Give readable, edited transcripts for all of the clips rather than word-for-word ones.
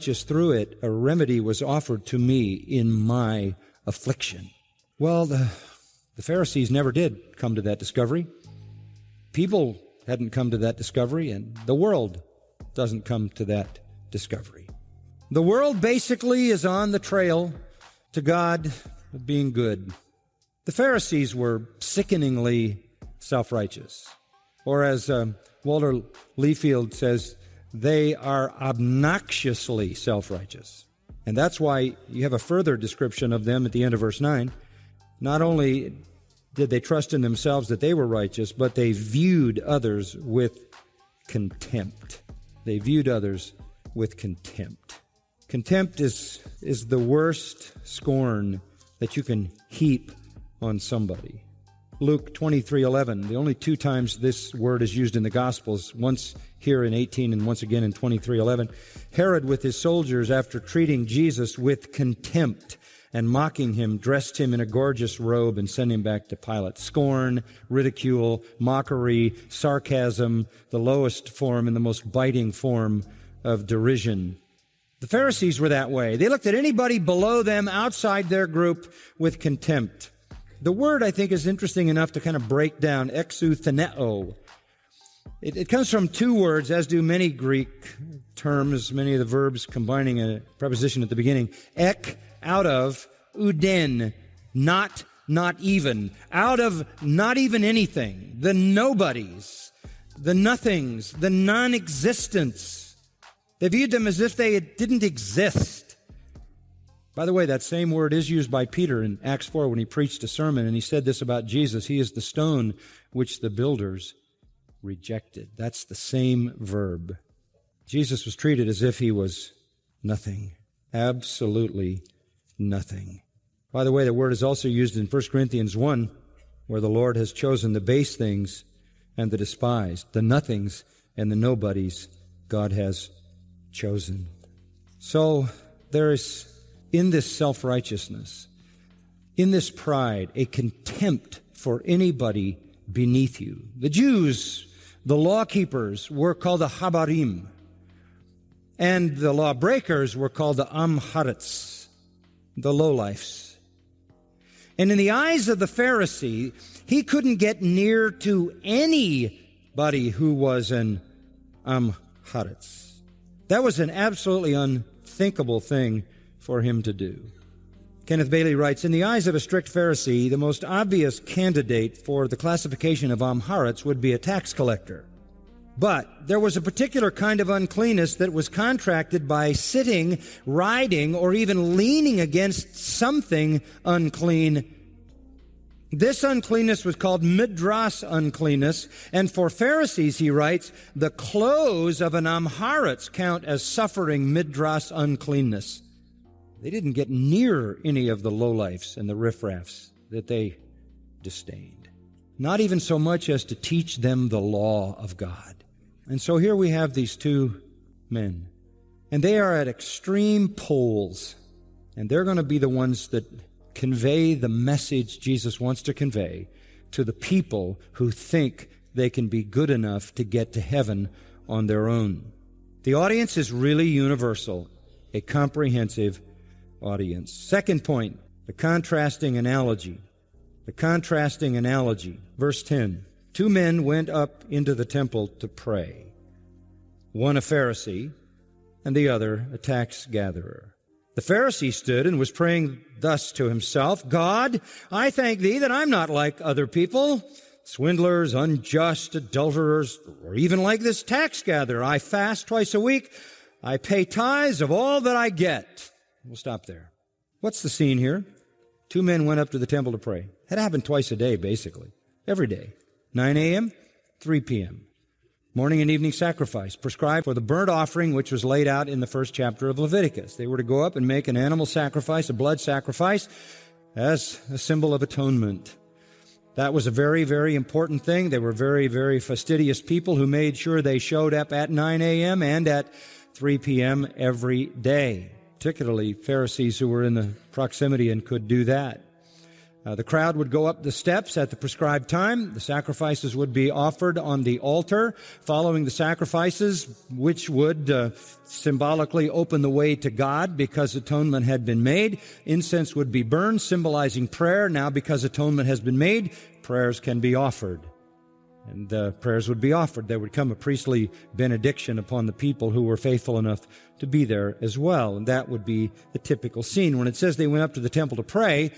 just through it, a remedy was offered to me in my affliction. Well, the Pharisees never did come to that discovery. People hadn't come to that discovery, and the world doesn't come to that discovery. The world basically is on the trail to God of being good. The Pharisees were sickeningly self-righteous. Or as Walter Liefeld says, they are obnoxiously self-righteous. And that's why you have a further description of them at the end of verse 9. Not only did they trust in themselves that they were righteous, but they viewed others with contempt. They viewed others with contempt. Contempt is the worst scorn that you can heap on somebody. Luke 23:11, the only two times this word is used in the Gospels, once here in 18 and once again in 23:11. Herod with his soldiers, after treating Jesus with contempt and mocking him, dressed him in a gorgeous robe and sent him back to Pilate. Scorn, ridicule, mockery, sarcasm, the lowest form and the most biting form of derision. The Pharisees were that way. They looked at anybody below them outside their group with contempt. The word, I think, is interesting enough to kind of break down, exoutheneo. It comes from two words, as do many Greek terms, many of the verbs combining a preposition at the beginning. Ek, out of, uden, not even. Out of not even anything. The nobodies, the nothings, the non-existents. They viewed them as if they didn't exist. By the way, that same word is used by Peter in Acts 4 when he preached a sermon, and he said this about Jesus: He is the stone which the builders rejected. That's the same verb. Jesus was treated as if he was nothing, absolutely nothing. By the way, the word is also used in 1 Corinthians 1, where the Lord has chosen the base things and the despised, the nothings and the nobodies God has chosen. So there is, in this self-righteousness, in this pride, a contempt for anybody beneath you. The Jews, the law keepers, were called the Habarim, and the lawbreakers were called the Amharitz, the lowlifes. And in the eyes of the Pharisee, he couldn't get near to anybody who was an Amharitz. That was an absolutely unthinkable thing for him to do. Kenneth Bailey writes, in the eyes of a strict Pharisee, the most obvious candidate for the classification of Amharitz would be a tax collector. But there was a particular kind of uncleanness that was contracted by sitting, riding, or even leaning against something unclean. This uncleanness was called midras uncleanness, and for Pharisees, he writes, the clothes of an Amharitz count as suffering midras uncleanness. They didn't get near any of the lowlifes and the riffraffs that they disdained. Not even so much as to teach them the law of God. And so here we have these two men, and they are at extreme poles, and they're going to be the ones that convey the message Jesus wants to convey to the people who think they can be good enough to get to heaven on their own. The audience is really universal, a comprehensive audience. Second point, the contrasting analogy. The contrasting analogy. Verse 10. 2 men went up into the temple to pray. One a Pharisee, and the other a tax gatherer. The Pharisee stood and was praying thus to himself, God, I thank thee that I'm not like other people, swindlers, unjust, adulterers, or even like this tax gatherer. I fast twice a week. I pay tithes of all that I get. We'll stop there. What's the scene here? 2 men went up to the temple to pray. It happened twice a day, basically. Every day. 9 a.m., 3 p.m. Morning and evening sacrifice, prescribed for the burnt offering, which was laid out in the first chapter of Leviticus. They were to go up and make an animal sacrifice, a blood sacrifice, as a symbol of atonement. That was a very, very important thing. They were very, very fastidious people who made sure they showed up at 9 a.m. and at 3 p.m. every day, particularly Pharisees who were in the proximity and could do that. The crowd would go up the steps at the prescribed time. The sacrifices would be offered on the altar. Following the sacrifices, which would symbolically open the way to God because atonement had been made, incense would be burned, symbolizing prayer. Now, because atonement has been made, prayers can be offered. And prayers would be offered. There would come a priestly benediction upon the people who were faithful enough to be there as well. And that would be the typical scene. When it says they went up to the temple to pray,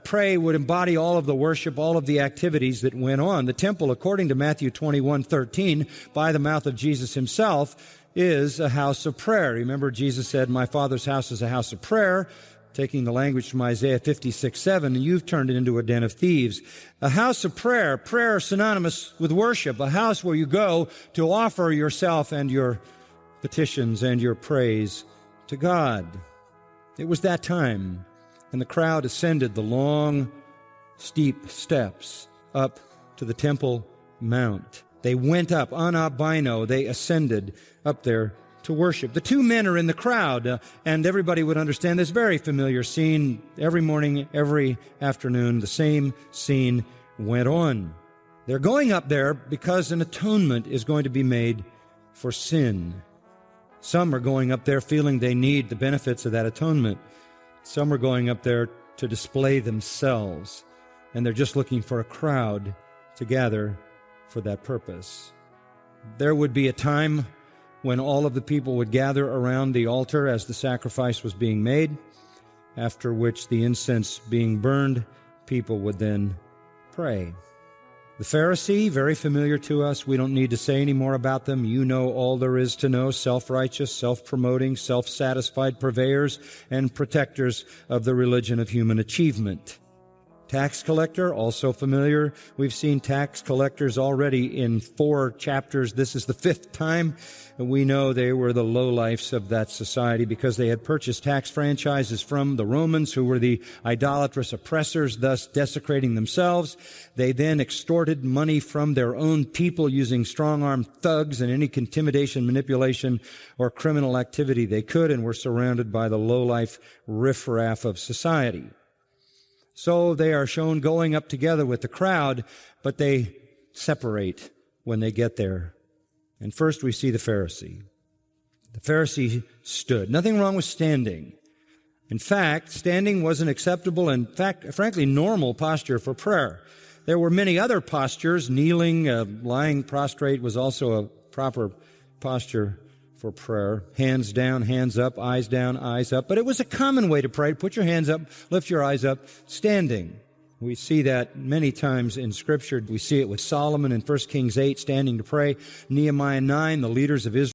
pray would embody all of the worship, all of the activities that went on. The temple, according to Matthew 21:13, by the mouth of Jesus himself, is a house of prayer. Remember, Jesus said, "My Father's house is a house of prayer," taking the language from Isaiah 56:7, and you've turned it into a den of thieves. A house of prayer, prayer synonymous with worship, a house where you go to offer yourself and your petitions and your praise to God. It was that time, and the crowd ascended the long, steep steps up to the Temple Mount. They went up, anabino, they ascended up there to worship. The two men are in the crowd, and everybody would understand this very familiar scene. Every morning, every afternoon, the same scene went on. They're going up there because an atonement is going to be made for sin. Some are going up there feeling they need the benefits of that atonement. Some are going up there to display themselves, and they're just looking for a crowd to gather for that purpose. There would be a time when all of the people would gather around the altar as the sacrifice was being made, after which the incense being burned, people would then pray. The Pharisee, very familiar to us. We don't need to say any more about them. You know all there is to know. Self-righteous, self-promoting, self-satisfied purveyors and protectors of the religion of human achievement. Tax collector, also familiar. We've seen tax collectors already in 4 chapters. This is the 5th time. And we know they were the lowlifes of that society because they had purchased tax franchises from the Romans, who were the idolatrous oppressors, thus desecrating themselves. They then extorted money from their own people using strong-armed thugs and any intimidation, manipulation, or criminal activity they could, and were surrounded by the lowlife riffraff of society. So they are shown going up together with the crowd, but they separate when they get there. And first we see the Pharisee. The Pharisee stood. Nothing wrong with standing. In fact, standing was an acceptable and, frankly, normal posture for prayer. There were many other postures. Kneeling, lying prostrate was also a proper posture for prayer. Hands down, hands up, eyes down, eyes up. But it was a common way to pray. Put your hands up, lift your eyes up, standing. We see that many times in Scripture. We see it with Solomon in 1 Kings 8, standing to pray. Nehemiah 9, the leaders of Israel